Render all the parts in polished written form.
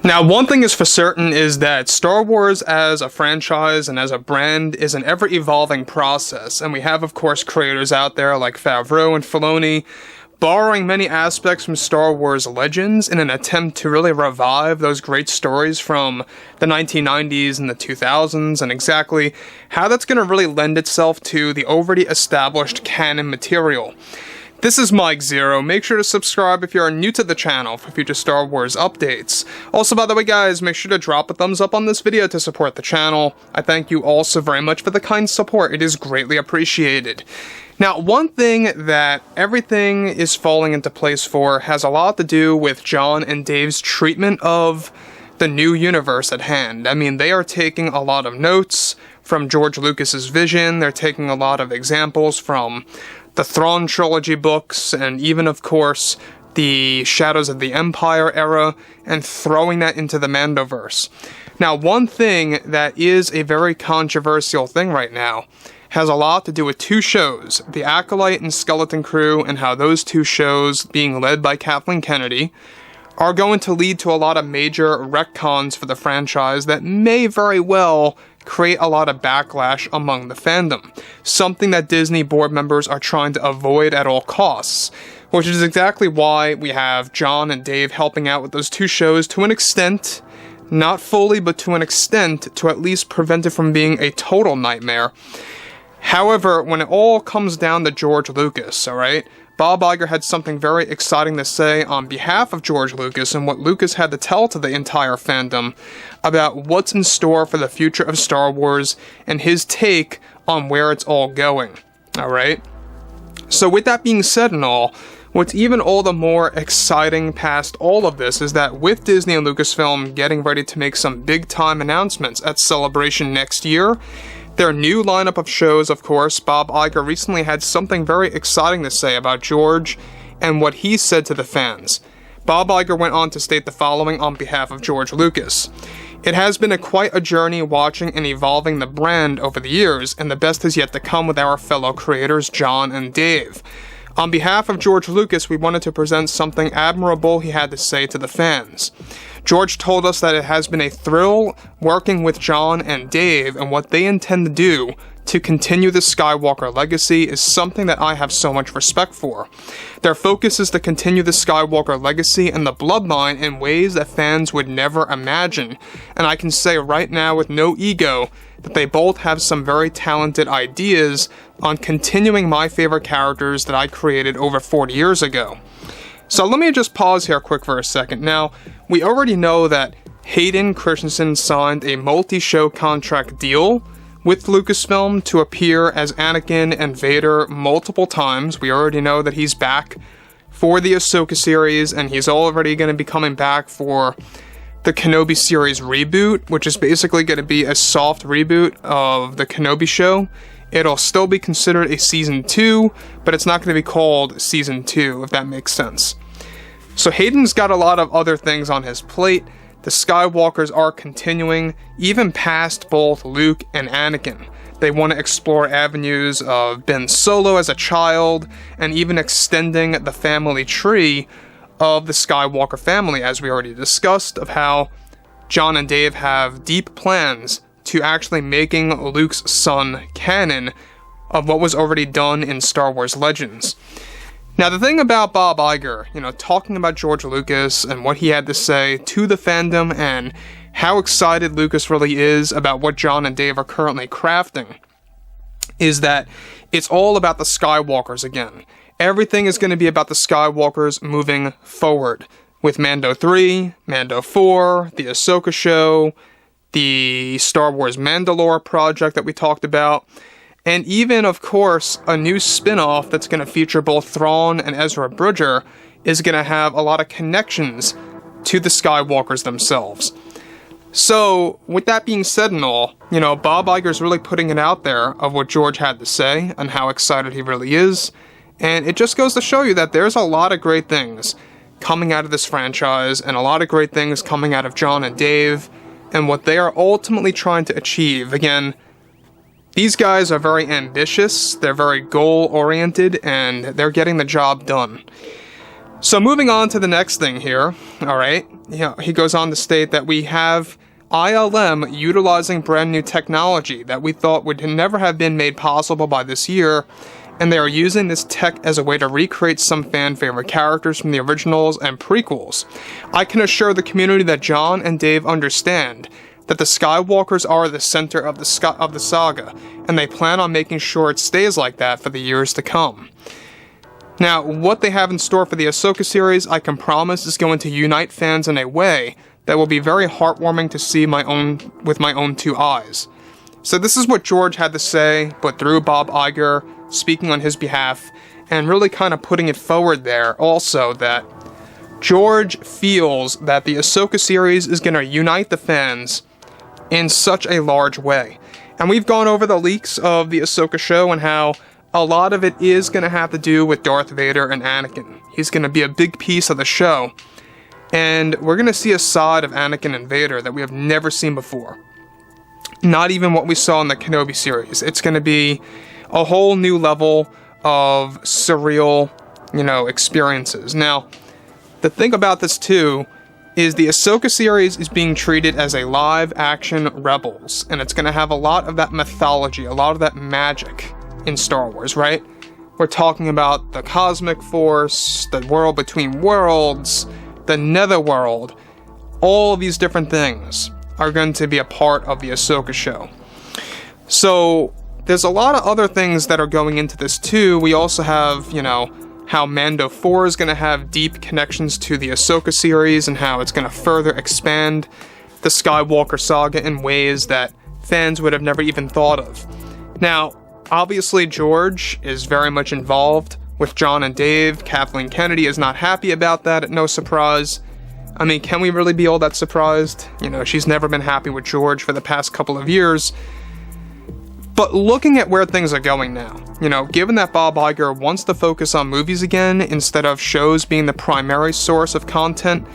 Now, one thing is for certain is that Star Wars as a franchise and as a brand is an ever-evolving process, and we have, of course, creators out there like Favreau and Filoni borrowing many aspects from Star Wars Legends in an attempt to really revive those great stories from the 1990s and the 2000s, and exactly how that's going to really lend itself to the already established canon material. This is Mike Zero. Make sure to subscribe if you are new to the channel for future Star Wars updates. Also, by the way guys, make sure to drop a thumbs up on this video to support the channel. I thank you all so very much for the kind support. It is greatly appreciated. Now, one thing that everything is falling into place for has a lot to do with Jon and Dave's treatment of the new universe at hand. I mean, they are taking a lot of notes from George Lucas's vision. They're taking a lot of examples from the Thrawn trilogy books, and even, of course, the Shadows of the Empire era, and throwing that into the Mandoverse. Now, one thing that is a very controversial thing right now has a lot to do with two shows, The Acolyte and Skeleton Crew, and how those two shows, being led by Kathleen Kennedy, are going to lead to a lot of major retcons for the franchise that may very well create a lot of backlash among the fandom, something that Disney board members are trying to avoid at all costs, which is exactly why we have Jon and Dave helping out with those two shows to an extent, not fully, but to an extent, to at least prevent it from being a total nightmare. However, when it all comes down to George Lucas, alright, Bob Iger had something very exciting to say on behalf of George Lucas and what Lucas had to tell to the entire fandom about what's in store for the future of Star Wars and his take on where it's all going, alright? So with that being said and all, what's even all the more exciting past all of this is that with Disney and Lucasfilm getting ready to make some big-time announcements at Celebration next year, their new lineup of shows, of course, Bob Iger recently had something very exciting to say about George and what he said to the fans. Bob Iger went on to state the following on behalf of George Lucas. It has been quite a journey watching and evolving the brand over the years, and the best is yet to come with our fellow creators Jon and Dave. On behalf of George Lucas, we wanted to present something admirable he had to say to the fans. George told us that it has been a thrill working with Jon and Dave, and what they intend to do to continue the Skywalker legacy is something that I have so much respect for. Their focus is to continue the Skywalker legacy and the bloodline in ways that fans would never imagine, and I can say right now with no ego that they both have some very talented ideas on continuing my favorite characters that I created over 40 years ago. So let me just pause here quick for a second. Now, we already know that Hayden Christensen signed a multi-show contract deal with Lucasfilm to appear as Anakin and Vader multiple times. We already know that he's back for the Ahsoka series, and he's already going to be coming back for the Kenobi series reboot, which is basically going to be a soft reboot of the Kenobi show. It'll still be considered a Season 2, but it's not going to be called Season 2, if that makes sense. So Hayden's got a lot of other things on his plate. The Skywalkers are continuing, even past both Luke and Anakin. They want to explore avenues of Ben Solo as a child, and even extending the family tree of the Skywalker family, as we already discussed, of how Jon and Dave have deep plans to actually making Luke's son canon of what was already done in Star Wars Legends. Now, the thing about Bob Iger, talking about George Lucas and what he had to say to the fandom and how excited Lucas really is about what Jon and Dave are currently crafting, is that it's all about the Skywalkers again. Everything is going to be about the Skywalkers moving forward, with Mando 3, Mando 4, the Ahsoka show, the Star Wars Mandalore project that we talked about, and even, of course, a new spin-off that's going to feature both Thrawn and Ezra Bridger is going to have a lot of connections to the Skywalkers themselves. So, with that being said and all, Bob Iger's really putting it out there of what George had to say and how excited he really is, and it just goes to show you that there's a lot of great things coming out of this franchise, and a lot of great things coming out of Jon and Dave, and what they are ultimately trying to achieve. Again, these guys are very ambitious, they're very goal-oriented, and they're getting the job done. So moving on to the next thing here, alright, he goes on to state that we have ILM utilizing brand new technology that we thought would never have been made possible by this year, and they are using this tech as a way to recreate some fan favorite characters from the originals and prequels. I can assure the community that John and Dave understand that the Skywalkers are the center of the saga, and they plan on making sure it stays like that for the years to come. Now, what they have in store for the Ahsoka series, I can promise, is going to unite fans in a way that will be very heartwarming to see with my own two eyes. So this is what George had to say, but through Bob Iger, speaking on his behalf, and really kind of putting it forward there also that George feels that the Ahsoka series is going to unite the fans in such a large way. And we've gone over the leaks of the Ahsoka show and how a lot of it is going to have to do with Darth Vader and Anakin. He's going to be a big piece of the show. And we're going to see a side of Anakin and Vader that we have never seen before. Not even what we saw in the Kenobi series. It's going to be a whole new level of surreal, experiences. Now, the thing about this too is the Ahsoka series is being treated as a live-action Rebels. And it's going to have a lot of that mythology, a lot of that magic in Star Wars, right? We're talking about the cosmic force, the world between worlds, the netherworld. All of these different things are going to be a part of the Ahsoka show. So there's a lot of other things that are going into this too. We also have, how Mando 4 is going to have deep connections to the Ahsoka series and how it's going to further expand the Skywalker saga in ways that fans would have never even thought of. Now, obviously, George is very much involved with John and Dave. Kathleen Kennedy is not happy about that, no surprise. I mean, can we really be all that surprised? She's never been happy with George for the past couple of years. But looking at where things are going now, given that Bob Iger wants to focus on movies again instead of shows being the primary source of content,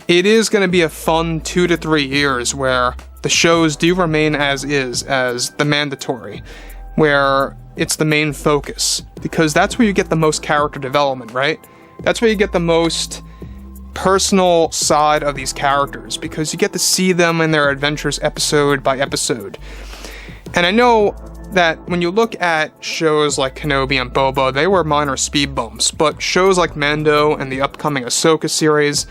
it is going to be a fun 2 to 3 years where the shows do remain as is, as the mandatory, where it's the main focus, because that's where you get the most character development, right? That's where you get the most personal side of these characters, because you get to see them in their adventures episode by episode. And I know that when you look at shows like Kenobi and Boba, they were minor speed bumps, but shows like Mando and the upcoming Ahsoka series,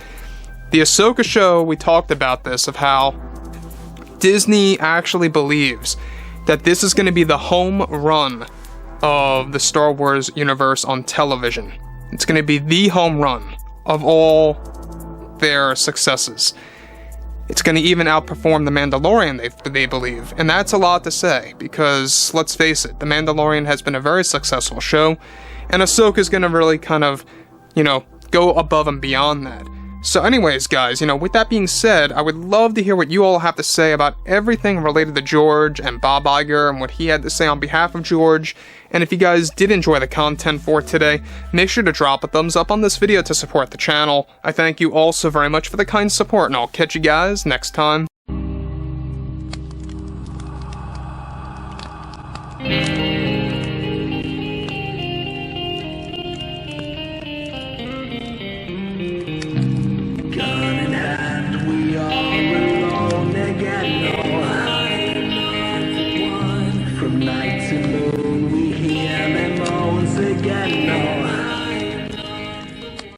the Ahsoka show, we talked about this, of how Disney actually believes that this is going to be the home run of the Star Wars universe on television. It's going to be the home run of all their successes. It's going to even outperform The Mandalorian, they believe. And that's a lot to say, because, let's face it, The Mandalorian has been a very successful show, and Ahsoka is going to really kind of, go above and beyond that. So anyways, guys, with that being said, I would love to hear what you all have to say about everything related to George and Bob Iger and what he had to say on behalf of George. And if you guys did enjoy the content for today, make sure to drop a thumbs up on this video to support the channel. I thank you all so very much for the kind support, and I'll catch you guys next time. From night to moon we hear